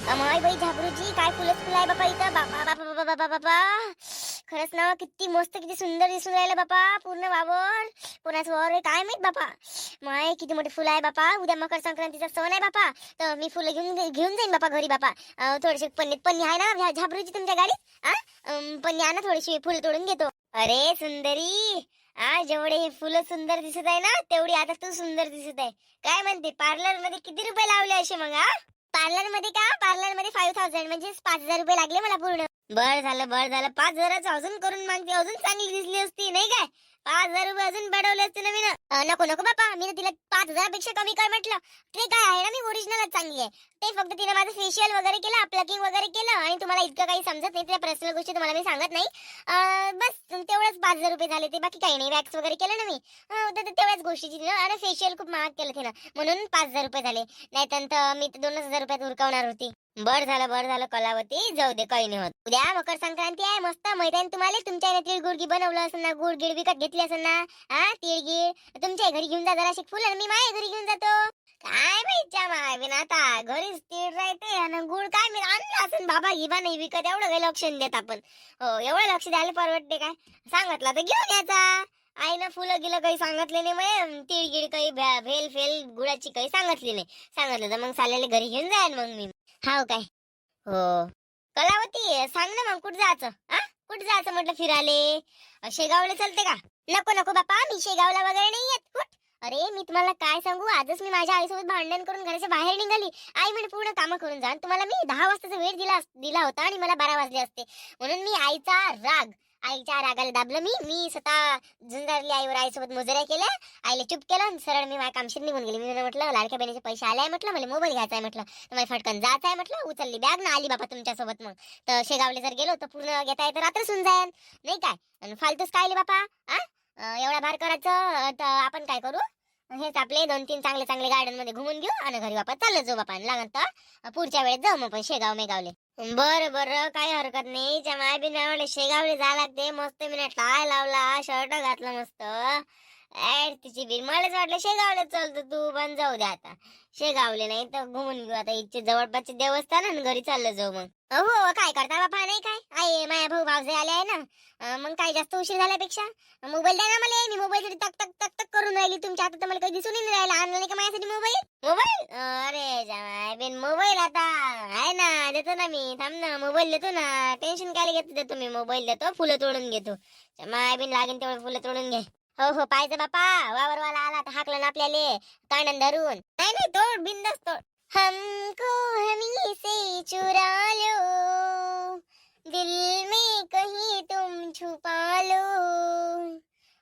अमाय बाई झाबरूजी, काय फुलच फुल आहे बापा इथं. बापा बापा बापा बापा बापा, खरंच ना, किती मस्त किती सुंदर दिसून राहिलं बापा. पूर्ण वावर, कोणाचं वावर आहे काय माहित बापा. माय किती मोठे फुल आहे बापा. उद्या मकर संक्रांतीचा सण आहे बापा, तर मी फुलं घेऊन घेऊन जाईन बापा घरी बापा. थोडेसे पन्नी आहे ना झाबरूजी तुमच्या गाडीत? पन्नी आणा, थोडीशी फुलं तोडून घेतो. अरे सुंदरी, जेवढे हे फुलं सुंदर दिसत आहे ना, तेवढी आता तू सुंदर दिसत आहे. काय म्हणते, पार्लर मध्ये किती रुपये लावले असे मग? पार्लर मध्ये का? पार्लर मध्ये 5000 म्हणजे 5000 रुपये लागले मला पूर्ण. बर झालं बर झालं, 5000च अजून करून मागते, अजून चांगली दिसली असती नाही काय? 5000 रुपये अजून बढवले असते ना मी. नको नको बापा, मी ना तिला 5000 पेक्षा कमी कर म्हटलं. ते काय आहे ना, मी ओरिजिनलच चांगली आहे. ते फक्त तिने माझं फेशियल वगैरे केलं, प्लकिंग वगैरे केलं, आणि तुम्हाला इतकं काही समजत नाही, त्या पर्सनल गोष्टी तुम्हाला मी सांगत नाही. बस तेवढंच 5000 रुपये झाले, ते बाकी काही नाही. वॅक्स वगैरे केलं ना मी, तेवढ्याच गोष्टीची. आणि फेशियल खूप महाग केलं तिनं, म्हणून 5000 रुपये झाले. नाही तर मी 2000 रुपयात उरकवणार होती. बर झालं कलावती, जाऊ दे, काही नाही होत. उद्या मकर संक्रांती आहे, मस्त मैदान. तुम्हाला तुमच्या तिळ गुडगी बनवलं असेल ना, गुड गिड विकत घेतली असेल ना, तिळगीड तुमच्या घरी घेऊन जा जरा फुल, आणि मी माझ्या घरी घेऊन जातो. काय माहिती माय बिन, आता घरीच तीळ राहते आणि गुड काय मी आणलं असेल बाबा. हिबा नाही विकत, एवढं काही लक्ष नाही देत आपण. हो, एवढं लक्ष द्यायला परवडते काय? सांगितलं तर घेऊन यायचा. आईनं फुलं गिलं काही सांगितले नाही, मग तिळगिड काही भेल फेल गुळाची काही सांगितली नाही. सांगितलं तर मग साल्याला घरी घेऊन जाईल मग मी. हाव काय? हो. कलावती, सांग ना मग, कुठं जायचं? कुठं जायचं म्हटलं फिराले? शेगावला चलते का? नको नको बापा, मी शेगावला वगैरे नाही येत. कुठ? अरे मी तुम्हाला काय सांगू, आजच मी माझ्या आईसोबत भांडण करून घराच्या बाहेर निघाली. आई म्हणे पूर्ण कामं करून जा. तुम्हाला मी 10 वाजताचा वेळ दिला होता, आणि मला 12 वाजले असते. म्हणून मी आईच्या रागाला दाबलं. मी स्वतः झुंजारली आईवर. आईसोबत मुजऱ्या केल्या, आईला चुप केलं, आणि सरळ मी माझ्या कामशीर निघून गेली. मी म्हटलं लाडक्या बहिणीचे पैसे आले आहे, म्हटलं मला मोबाईल घ्यायचा आहे, म्हटलं तुम्हाला फटकन जायचं आहे, म्हटलं उचलली बॅग ना आली बाबा तुमच्यासोबत. मग तर शेगावले जर गेलो तर पूर्ण घेता येतं, रात्र सुन जाईल नाही काय? आणि फालतूच काय बापा. एवढा भार करायचं तर आपण काय करू, हेच आपले 2-3 चांगले चांगले गार्डन मध्ये घुमून घेऊ, आणि घरी वापस चाललं जाऊ बापा. लागत तर पुढच्या वेळेस जाऊ मग पण शेगाव मेगावले. बरं काही हरकत नाही. माय बी नाही शेगावले जा लागते. मस्त मी टाय लावला, शर्ट घातलं मस्त. तिची बिल मलाच वाटलं शेगावले चलतो, तू पण जाऊ दे आता. शेगावले नाही तर घुमून घेऊ आता, इथचे जवळपासचे देवस्थान, आणि घरी चाललं जाऊ मग. हो, काय करता बापा नाही काय? आई माया भाऊ भावजे आले आहे ना, मग काय जास्त उशीर झाल्यापेक्षा मोबाईल द्या ना मला. मी मोबाईल साठी तक तक तक तक करून राहिली. तुमच्या हातात मला काही दिसून नाही राहिला. आणलं नाही का माझ्यासाठी मोबाईल? अरे जाय बिन मोबाईल आता आहे ना, देतो ना मी. थांब ना, मोबाईल देतो ना, टेन्शन काय घेतो. देतो मी मोबाईल, देतो, फुलं तोडून घेतो. माय बिन लागेल तेवढं फुलं तोडून घे. हो पाहिजे बापा. वावरवाला आला तर हाकलं ना आपल्याला कांडण धरून. नाही तोड, बिंदास तोड. हमको हमी से चुरा लो, दिल में कहीं तुम छुपा लो,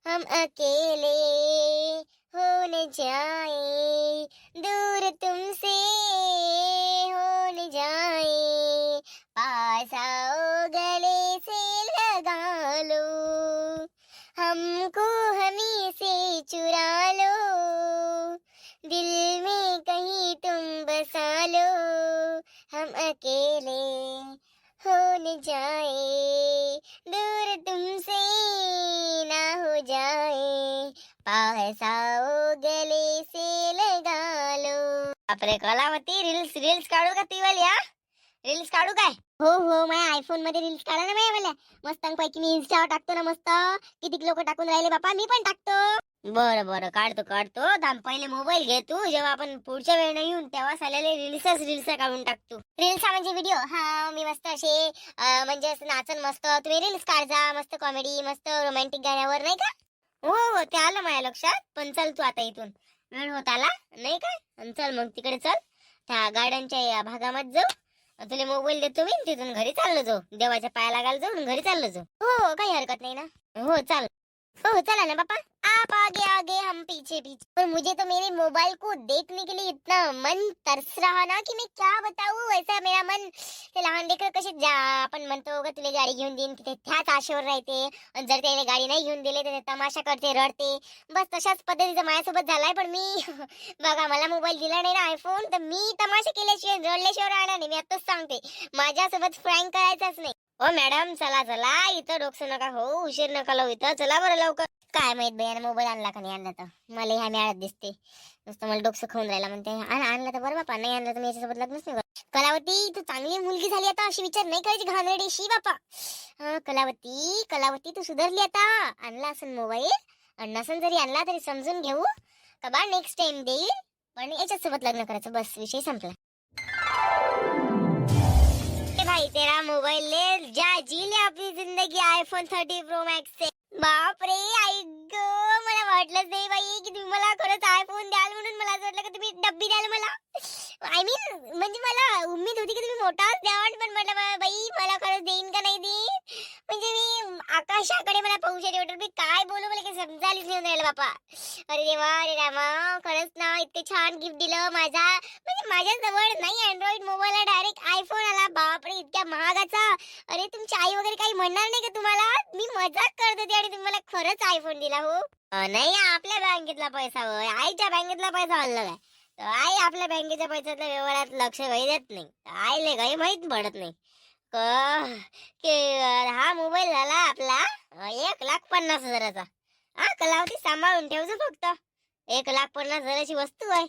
हम अकेले हो न जाए, दूर तुमसे हो न जाए, पास आओ गले से लगा लो, हमको हमी से चुरा लो, दिल में कहीं तुम बसा लो, हम अकेले हो न जाए, दूर तुमसे ना हो जाए, पास आओ गले से लगा लो. बापरे कलावती, रील्स काढू का ती वाली? रील्स काढू काय? हो, माझ्या आयफोन मध्ये रील्स काढा ना माझ्या मस्त पैकी. मी इंस्टावर टाकतो ना मस्त. किती लोक टाकून राहिले बापा, मी पण टाकतो. बरं काढतो. थांब, पहिले मोबाईल घे तू. जेव्हा आपण पुढच्या वेळेला येऊन तेव्हा साल्याले रील्स काढून टाकतो. रील्स म्हणजे व्हिडिओ. मी मस्त असे म्हणजे असं नाचन मस्त. तुम्ही रील्स काढजा मस्त, कॉमेडी मस्त, रोमॅन्टिक गाण्यावर नाही का? हो, ते आलं माझ्या लक्षात. पण चल तू आता इथून, वेळ होत आला नाही काय? चल मग तिकडे चल, त्या गार्डनच्या भागामध्ये जाऊ. तुला मोबाईल देतो मी, तिथून घरी चाललो जाऊ. देवाच्या पाया लागायला जाऊ, घरी चाललो जाऊ. हो, काही हरकत नाही ना. हो चाल. हो चला ना पापा, आप आगे आगे हम पीछे पीछे. पर मुझे तो मेरे मोबाइल को देखने के लिए इतना मन तरस रहा ना की मैं क्या बताऊं. ऐसा मेरा मन, ते लहान लेकर कसे आपण म्हणतो का तुला गाडी घेऊन देईन, की त्याच आशेवर राहते. आणि जर त्याने गाडी नाही घेऊन दिली तर तमाशा करते, रडते. बस तशाच पद्धतीचं माझ्यासोबत झालाय. पण मी बघा, मला मोबाईल दिला नाही ना आयफोन, तर मी तमाशा केल्याशिवाय रडल्याशिवाय राहणार नाही. मी आताच सांगते, माझ्यासोबत फ्रँक करायचाच नाही. हो मॅडम, चला इथं डोकसं नका हो, उशीर नका लावू इथं. चला बरं लवकर. काय माहित भैयाने मोबाईल आणला का नाही आणला, तर मला ह्या मेळ्यात दिसते. नुसतं मला डोकं खाऊन राहिला म्हणते. आणला तर बरं बापा, नाही आणला तर मी याच्यासोबत लग्नच नाही करत. कलावती तू चांगली मुलगी झाली आता, अशी विचार नाही करायची घाणेरडी शी बापा. कलावती कलावती तू सुधारली आता. आणला असेल मोबाईल, आणि नसेल जरी आणला तरी समजून घेऊ का बा, नेक्स्ट टाइम देईल, पण याच्याच सोबत लग्न करायचं, बस विषय संपला. भाई तेरा मोबाइल ले जा, जी ले अपनी जिंदगी आईफोन 30 प्रो मैक्स से. बाप रे आई ग, मला वाटलंच नाही बाई की तुम्ही मला खरंच आयफोन द्याल म्हणून. मला असं वाटलं की तुम्ही डब्बी द्याल मला. आय मीन म्हणजे मला उम्मीद होती की तुम्ही मोठाच द्याल, पण म्हटलं बाई मला खरंच देईन का नाही देईन. म्हणजे मी आकाशाकडे मला पाहू शकते, मी काय बोलू मला काही समजायलाच नाही राहिलं बापा. अरे देवा अरे रामा, खरंच ना इतके छान गिफ्ट दिलं. म्हणजे माझ्या जवळ नाही अँड्रॉइड मोबाईल, डायरेक्ट आयफोन आला. बापरे इतक्या महागाचा. अरे तुमची आई वगैरे काही म्हणणार नाही का तुम्हाला? मी मजाक करत होते आणि तुम्ही मला खरंच आयफोन दिला हो. नाही आपल्या बँकेतला पैसा होय, आईच्या बँकेतला पैसा हल्ला काय. आई आपल्या बँकेच्या पैशातल्या व्यवहारात लक्ष काही देत नाही. आईले काही माहित पडत नाही की हा मोबाईल झाला आपला 1,50,000चा. कलावती सांभाळून ठेवજો फक्त. 1,50,000ची वस्तू आहे,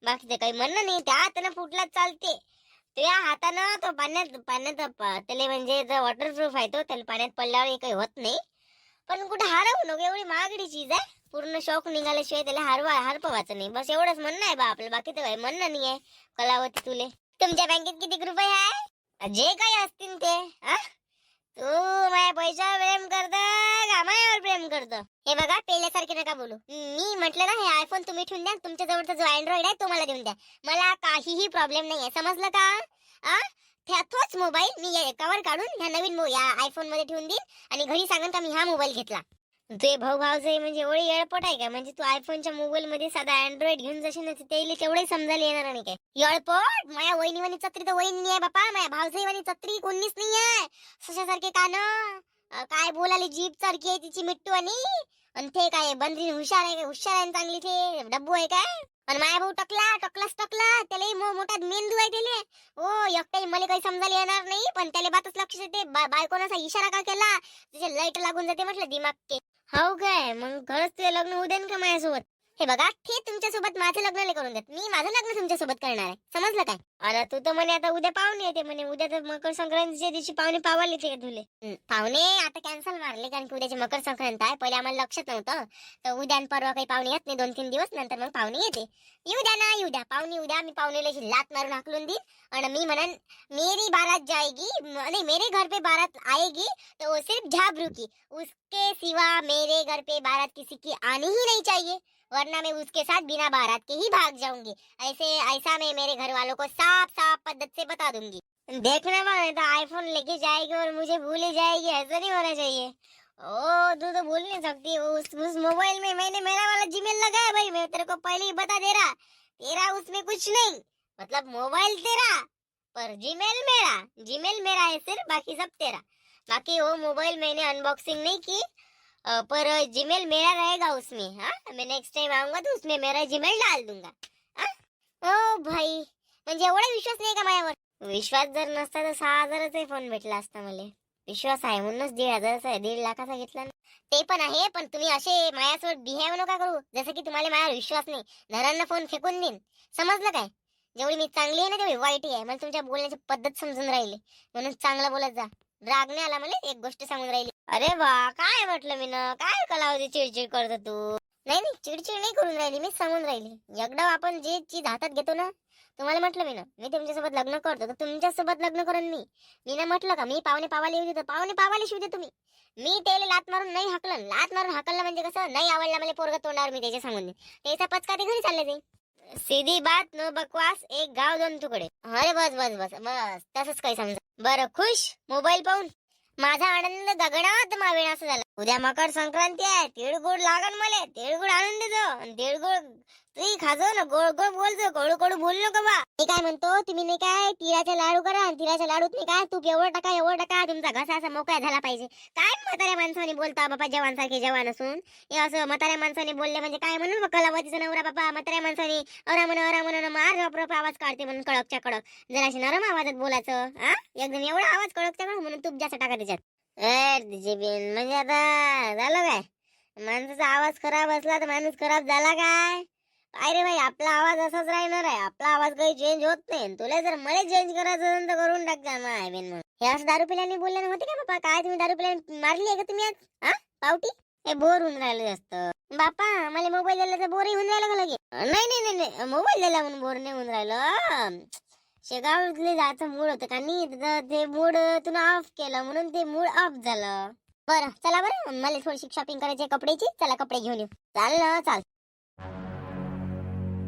बाकीचं काही म्हणणं नाही. त्या हातानं फुटला चालते, त्या हातानं तो पाण्यात त्याला म्हणजे वॉटरप्रूफ आहे तो, त्याला पाण्यात पडल्यावर काही होत नाही. पण कुठे हरवू नको, एवढी महागडी चीज आहे. पूर्ण शौक निघाल्याशिवाय त्याला हरपवायचं नाही, बस एवढंच म्हणणं आहे बा आपलं. बाकी तर काही म्हणणं नाही आहे. कलावती तुले तुमच्या बँकेत किती रुपये आहे? जे काही असतील ते. तू माझ्या पैशावर प्रेम करत का माझ्यावर प्रेम करतो? हे बघा पहिल्यासारखे नका बोलू. मी म्हटलं ना, हे आयफोन तुम्ही ठेवून द्या, तुमच्या जवळचा जो अँड्रॉइड आहे तो मला देऊन द्या. मला काहीही प्रॉब्लेम नाहीये, समजलं का? तोच मोबाईल मी कव्हर काढून ह्या नवीन या आयफोन मध्ये ठेवून देईन, आणि घरी सांगन का मी हा मोबाईल घेतला. तुझे भाऊचे म्हणजे एवढी येळपट आहे का? म्हणजे तू आयफोनच्या मोबाईल मध्ये साधा अँड्रॉइड घेऊन जाशील ना, ते तेवढे समजायला येणार नाही काय? येळपट माझ्या वहिनीवानी चत्री तर वहिनी आहे बापा, माझ्या भाऊजाईवानी चत्री कोणीच नाही आहे. सशासारखे कान, काय बोलाले जीभ सारखी आहे तिची मिट्टू. आणि ते काय बंदरी हुशार आहे, हुशार आहे चांगली, ते डब्बू आहे काय? आणि माझा भाऊ टकलाच त्याला मोठा मेंदू आहे त्याला. हो एकट्या मला काही समजायला येणार नाही, पण त्याला बातच लक्ष देते. बायकोनं असा इशारा का केला त्याचे लाईट लागून जाते म्हटलं दिमाग के. हो काय, मग खरंच ते लग्न होऊ देन का माझ्यासोबत? हे बघा ते तुमच्यासोबत माझं लग्न करून देत, मी माझं लग्न तुमच्यासोबत करणार आहे, समजलं काय? अरे तू तर म्हणे आता उद्या पाहुणे येते म्हणे, उद्या तर मकर संक्रांतीच्या दिवशी पाहुणे पावाले ते तुले. पाहुणे आता कॅन्सल मारले, कारण की उद्याची मकर संक्रांत आहे. पहिले आम्हाला लक्षात नव्हतं, तर उद्या आणि परवा काही पाहुणे येत नाही, 2-3 दिवस नंतर मग पाहुणे येते. येऊ द्या ना, येऊ द्या पाहुणे, उद्या मी पाहुणेला लात मारून हाकलून देईन. आणि मी म्हणन मेरी बारात जाएगी, नहीं मेरे घर पे बारात आएगी तो वो सिर्फ झाबरू की, उसके सिवा मेरे घर पे बारात किसी की आनी ही नहीं चाहिए, वरना मैं उसके साथ बिना बारात के ही भाग जाऊंगी. ऐसा मैं मेरे घर वालों को साफ पद्धत से बता दूंगी. देखना बा, तो आईफोन लेके जाएगी और मुझे भूल ही जाएगी, ऐसा नहीं होना चाहिए. ओ तू तो भूल नहीं सकती, उस मोबाइल में मैंने मेरा वाला जीमेल लगाया भाई, मैं तेरे को पहले ही बता दे रहा. तेरा उसमें कुछ नहीं, मतलब मोबाइल तेरा पर जीमेल मेरा है सिर्फ, बाकी सब तेरा. बाकी वो मोबाइल मैंने अनबॉक्सिंग नहीं की, पर जीमेल मेरा रहेगा उसमें. मैं नेक्स्ट टाइम आऊंगा तो उसमें मेरा जीमेल डाल दूंगा. ओ भाई, म्हणजे एवढा विश्वास नाही का माझ्यावर? विश्वास जर नसता तर 6,000चा फोन भेटला असता मला. विश्वास आहे म्हणूनच 1,500चा आहे, 1,50,000चा घेतला ना. ते पण आहे, पण तुम्ही असे माझ्यासोबत बिहेव नका करू जसं की तुम्हाला माझ्यावर विश्वास नाही. घरांना फोन फेकून देईन, समजलं काय? जेवढी मी चांगली आहे ना तेवढी वाईट आहे. मला तुमच्या बोलण्याची पद्धत समजून राहिली, म्हणून चांगलं बोलत जा. राग नाही आला मला, एक गोष्ट सांगून राहिली. अरे वा, काय म्हटलं मी ना, काय कलावती चिडचिड करतो तू? नाही चिडचिड नाही करून राहिली, मी सांगून राहिली. एकदा आपण जे चीज हातात घेतो ना, तुम्हाला म्हटलं मी ना, मी तुमच्यासोबत लग्न करतो तर तुमच्यासोबत लग्न करून मी ना म्हटलं का मी पाहुणे पावाले येऊ देतो, पाहुणे पावाले शिवते तुम्ही. मी त्याला लात मारून नाही हाकलं, लात मारून हाकललं म्हणजे कसं, नाही आवडला मला पोरगा तोंडावर मी त्याच्या सांगून दे, त्याचा पचका ते घरी चालले जाईल. सीधी बात, नो बकवास, एक गाव 2 तुकडे. अरे बस तसंच काही समजा. बरं खुश मोबाईल पाहून? माझा आनंद गगनात मावेन असं झालं. उद्या मकर संक्रांती आहे, तिळगुळ लागन मला, तिळगुळ आणून देतो. आणि तिळगुळ तुम्ही खाजो ना, गोड गोड बोलतो, कडू कडू बोल नको बा. मी काय म्हणतो, तुम्ही नाही काय तिळाचे लाडू करा, आणि तिळाच्या लाडूत नाही काय तूप एवढं टाका, तुमचा घसा असा मोकळा झाला पाहिजे. काय म्हाताऱ्या माणसाने बोलता बाबा, जवानसारखे जवान असून हे असं म्हाताऱ्या माणसाने बोलले म्हणजे काय म्हणून बा, कलावतीचा नवरा बाबा म्हाताऱ्या माणसाने अरा म्हणून मार रप आवाज काढते म्हणून कडकच्या कडक. जराशी नरम आवाजात बोलायचं. एकदम एवढा आवाज कडकच्या कडक म्हणून तूप जास्त टाका त्याच्यात. म्हणजे आता झालं काय, माणसाचा आवाज खराब असला तर माणूस खराब झाला काय? अरे भाई आपला आवाज असाच राहणार आहे, आपला आवाज काही चेंज होत नाही. आणि तुला जर मला चेंज करायचं असेल तर करून टाक जा माय बेन. मग हे असं दारू पिल्याने बोलले नव्हते का बापा? काय तुम्ही दारू पिल्याने मारली आहे का तुम्ही आज? हा पावटी हे बोर होऊन राहिलं जास्त. बापा मला मोबाईल दिला तर बोर होऊन राहिलं का लगे? नाही नाही नाही नाही, मोबाईल दिला म्हणून बोर नाही होऊन राहिलं. शेगावले जायचं मूड होतं का नाही, तर ते मूड तुला ऑफ केलं म्हणून ते मूड ऑफ झालं. बरं चला, बरं मला थोडीशी शॉपिंग करायची कपड्याची, चला कपडे घेऊन येऊ. चाल ना चाल.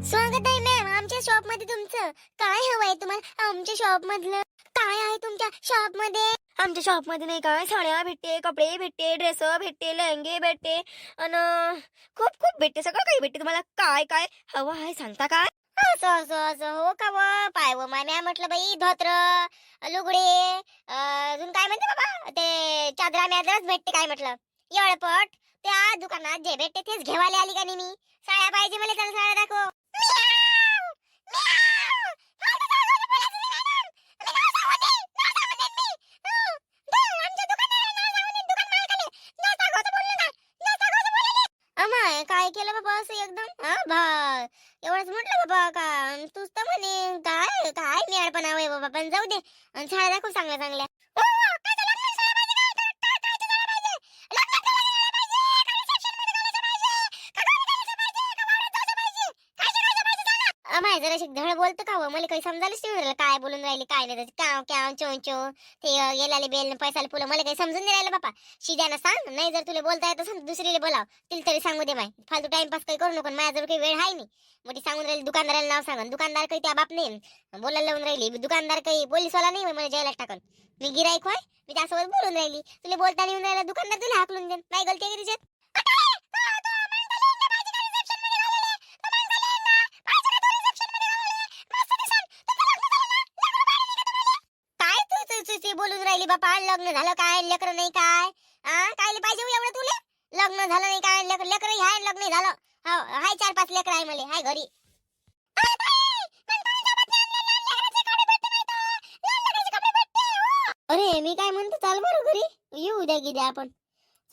स्वागत आहे मॅम आमच्या शॉप मध्ये तुमचं. काय हवंय तुम्हाला आमच्या शॉप मधलं? काय आहे तुमच्या शॉप मध्ये? आमच्या शॉप मध्ये नाही काय साड्या भेटते, कपडे भेटते, ड्रेस भेटते, लेहंगे भेटते आणि खूप खूप भेटते, सगळं काही भेटते. तुम्हाला काय काय हवं आहे सांगता काय? असं असं असं हो का? व पाय व माय म्हटलं बाई धोत्र लुगडे अजून काय म्हणते बाबा ते चादरा मॅदरच भेटते काय म्हटलं? एवढं पट त्या दुकानात जे भेटते तेच घेवाले आली का नाही मी? साड्या पाहिजे मला, चल साड्या दाखव. म्याव! म्याव! फालतू सांगू नको बोलायचं नाही मॅडम. मी नाव सांगते, नाव सांगते मी. आमच्या दुकानाला नाव सांगते, दुकान मालकाले. नाव सांगायचं बोलले ना, नाव सांगायचं बोलले. अमाय काय केलं बाबा असं एकदम? हा बा एवढंच म्हटलं बाबा का? तूच तर म्हणे काय काय मिळाळपणा आहे बाबा. पण जाऊ दे, आणि शाळा दाखव चांगल्या चांगल्या. ओ, काय झालं? लग्नाची शाळा पाहिजे काय? काय काय शाळा पाहिजे? लग्नात घालायला पाहिजे का रिसेप्शन मध्ये घालायचं पाहिजे का घरी घालायचं पाहिजे का वावरात जायचं पाहिजे? काय शिकायचं पाहिजे सांगा. अमाय जराशी धड बोलतो का हो? मला काही समजायलाच नाही राहिलं काय बोलून राहिली काय नाही. त्याचं काव काव चो चो ते गेलाले बेल पैसाला फुलं मला काही समजून नाही राहिलं बापा. शिद्यानं सांग, नाही जर तुला बोलता येत असेल दुसरीला बोलाव, तिला तरी सांगू दे माय. फालतू टाइमपास काही करू नको, माझ्याजवळ काही वेळ आहे नाही. मोठी सांगून राहिली दुकानदाराला नाव सांगा. दुकानदार काही त्या बाप नाही बोलायला लावून राहिली. दुकानदार काही पोलीसवाला नाही मला जेलात टाकन. मी गिराईक होय, मी त्यासोबत बोलून राहिली. तुला बोलता येऊन राहिला दुकानदार तुला हाकलून देन. नाही गलती आहे तिच्यात? काय तू बोलून राहिली बापा? लग्न झालं काय, लेकरं नाही काय? काय पाहिजे एवढं तुले? लग्न झालं नाही काय, लेकर लेकर हाय, लग्न नाही झालं. हाय 4-5 लेकर आहे मला, हाय घरी. अरे मी काय म्हणतो, चाल बरं घरी येऊ द्या की द्या आपण.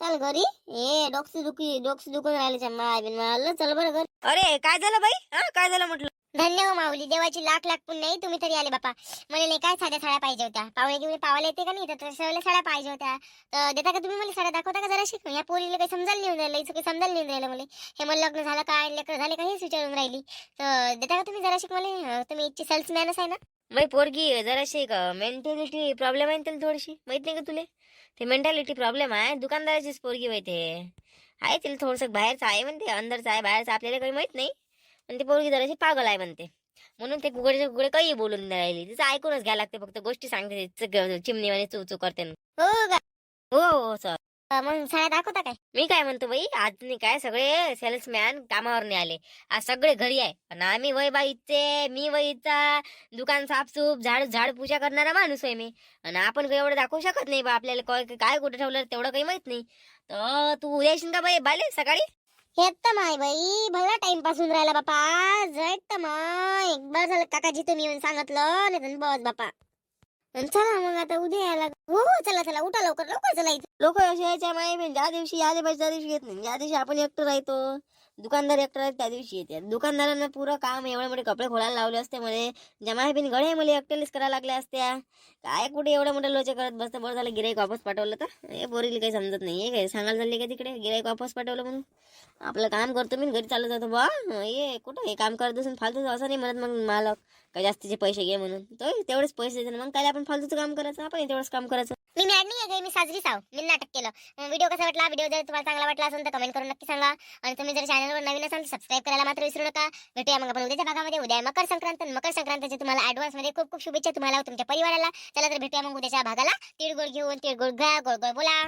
चल घरी. ए डोक्स दुखून राहिले माय बिन मला. चल बरं घरी. अरे काय झालं बाई? काय झालं म्हटलं? धन्य हो माऊली, देवाची लाख लाख पुण्य आहे, तुम्ही तरी आले बापा. मला नाही काय साध्या साड्या पाहिजे होत्या. पाहुणे घेऊन पावायला येते का नाही, तर तशा साड्या पाहिजे होत्या. तर देता का तुम्ही? मला साड्या दाखवता का जरा शिक? या पोरीला काही समजायला नाही राहिलं, हिचं काही समजायला नाही राहिलं मला. हे मला लग्न झालं काय, लेकर झाले का हेच विचारून राहिली. तर देता का तुम्ही जरा शिक मला? तुम्ही इच्छी सेल्समॅनच आहे ना? बाई पोरगी जराशी मेंटॅलिटी प्रॉब्लेम आहे त्याला थोडीशी, माहित नाही का तुले? ते मेंटॅलिटी प्रॉब्लेम आहे, दुकानदाराचीच पोरगी बाई ते आहे. तिला थोडस बाहेरचं आहे म्हणते, अंदरचं आहे बाहेरचं आपल्याला काही माहित नाही. पण ती पोरगी जराशी पागल आहे म्हणते, म्हणून ते गुगडे गुगडे काही बोलून नाही राहिली. तिचं ऐकूनच घ्यायला लागते, फक्त गोष्टी सांगते चिमणीवाणी चू करते. हो का? हो हो सर. मग साड्या दाखवता काय? मी काय म्हणतो बाई, आज नाही काय सगळे सेल्समॅन कामावर नाही आले, आज सगळे घरी आहे. आणि आम्ही वय बाईचे, मी वयचा दुकान साफसूफ झाड पूजा करणारा माणूस आहे मी. आणि आपण काही एवढं दाखवू शकत नाही बा, आपल्याला काय कुठे ठेवलं तेवढं काही माहित नाही. तर तू उद्या येशील का बाई बाले सकाळी? येत तर माय बाई, भला टाइमपास होऊन राहिला बापा. जट तर माय एक बार झालं काकाजी तुम्ही येऊन सांगितलं नाही बस बापा. चला मग आता उद्या यायला. हो हो चला चला, उठा लवकर लवकर चला. लोक असे यायच्या माय ज्या दिवशी आले पाहिजे त्या दिवशी येत नाही, ज्या दिवशी आपण एकटं राहतो दुकानदार एकटं राहतो त्या दिवशी येते. दुकानदारांना पुरं काम एवढे मोठे कपडे खोलायला लावले असते मला, ज्या माहिती गळे मला एकटेलीच करायला लागल्या असत्या. काय कुठे एवढे मोठे लोचे करत बसतं. बरं झालं गिराईक वापस पाठवलं. तर हे पोरीला काही समजत नाही, हे काय सांगायला चालले का तिकडे गिराईक वापस पाठवलं म्हणून? आपलं काम करतो मी घरी चालत जातो बा. ये कुठं हे काम करत असून फालतूच असं नाही म्हणत मग मालक काय जास्तीचे पैसे घे म्हणून. तो तेवढेच पैसे देते, मग काय आपण फालतूचं काम करायचं, आपण तेवढंच काम करायचं. मी मॅड नाही आहे, मी साजरी साव. मी नाटक केलं. व्हिडिओ कसा वाटला? व्हिडिओ जर तुम्हाला चांगला वाटला असेल तर कमेंट करून नक्की सांगा. आणि तुम्ही जर चॅनलवर नवीन असाल तर सबस्क्राईब करायला मात्र विसरू नका. भेटूया मग आपण उद्याच्या भागामध्ये. उद्या मकर संक्रांत. मकर संक्रांतीच्या तुम्हाला ऍडव्हान्स मध्ये खूप खूप शुभेच्छा तुम्हाला तुमच्या परिवाराला. चला तर भेटूया मग उद्याच्या भागाला. तिळगुळ घेऊन, तिळगुळ घ्या, गोड गोड बोला.